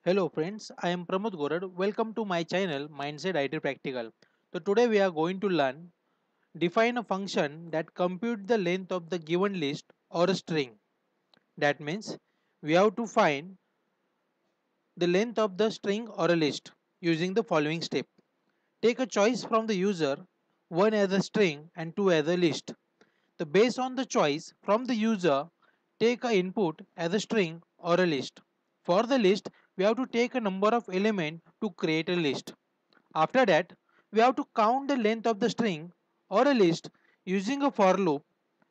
Hello friends, I am Pramod Gorad. Welcome to my channel Mindset IT Practical. So today we are going to learn define a function that compute the length of the given list or a string. That means we have to find the length of the string or a list using the following step. Take a choice from the user, one as a string and two as a list. The based on the choice from the user, take a input as a string or a list. For the list, we have to take a number of elements to create a list. After that, we have to count the length of the string or a list using a for loop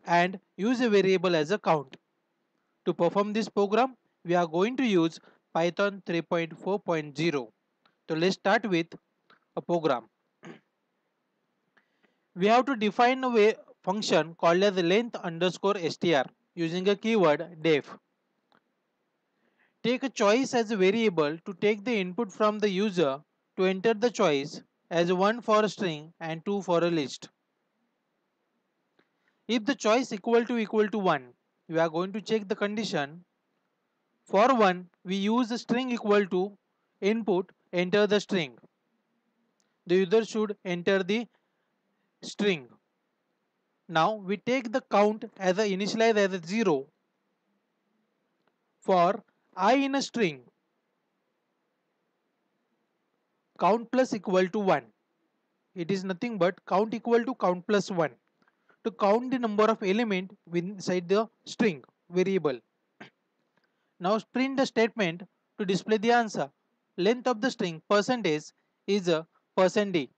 and use a variable as a count. To perform this program, we are going to use Python 3.4.0. So let's start with a program. We have to define a function called as length underscore str using a keyword def. Take a choice as a variable to take the input from the user to enter the choice as one for a string and two for a list. If the choice equal to 1, we are going to check the condition. For 1, we use the string equal to input, enter the string. The user should enter the string. Now we take the count as a initialize as a 0 for I in a string. Count plus equal to 1. It is nothing but count equal to count plus 1 to count the number of element inside the string variable. Now print the statement to display the answer. Length of the string percentage is a %d.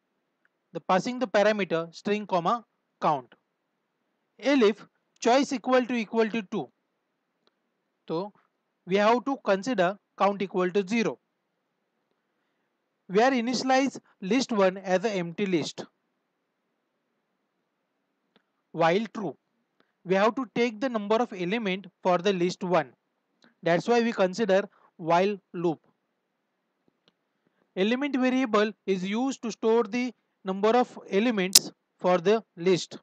The passing the parameter string comma count. Elif choice equal to 2. So we have to consider count equal to 0. We are initialize list 1 as an empty list. While true, we have to take the number of element for the list 1. That's why we consider while loop. Element variable is used to store the number of elements for the list.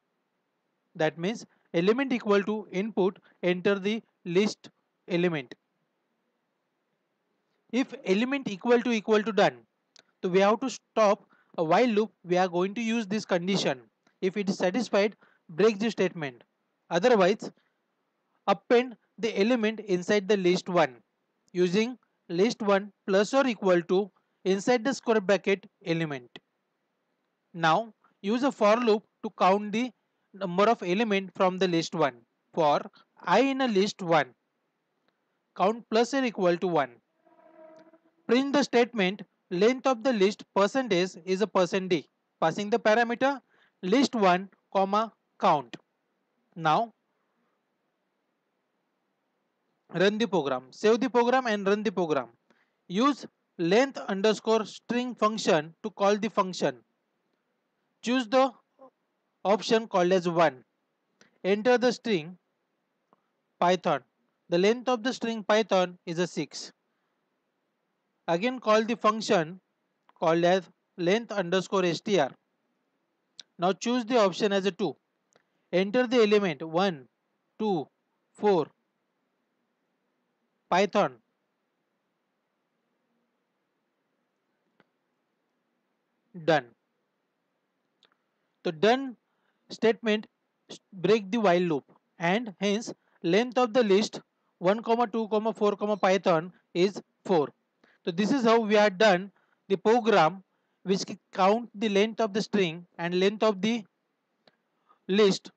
That means element equal to input, enter the list element. If element equal to done, so we have to stop a while loop. We are going to use this condition. If it is satisfied, break the statement. Otherwise, append the element inside the list 1 using list 1 plus or equal to inside the square bracket element. Now use a for loop to count the number of element from the list 1. For I in a list 1, count plus or equal to 1. Print the statement length of the list percentage is a %d, passing the parameter list 1 comma count. Now run the program. Save the program and run the program. Use length underscore string function to call the function. Choose the option called as 1. Enter the string Python. The length of the string Python is a 6. Again call the function called as length underscore str. Now choose the option as a 2. Enter the element 1, 2, 4. Python. Done. The done statement break the while loop and hence length of the list 1 comma 2 comma 4 comma Python is 4. So this is how we are done the program which count the length of the string and length of the list.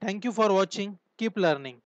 Thank you for watching. Keep learning.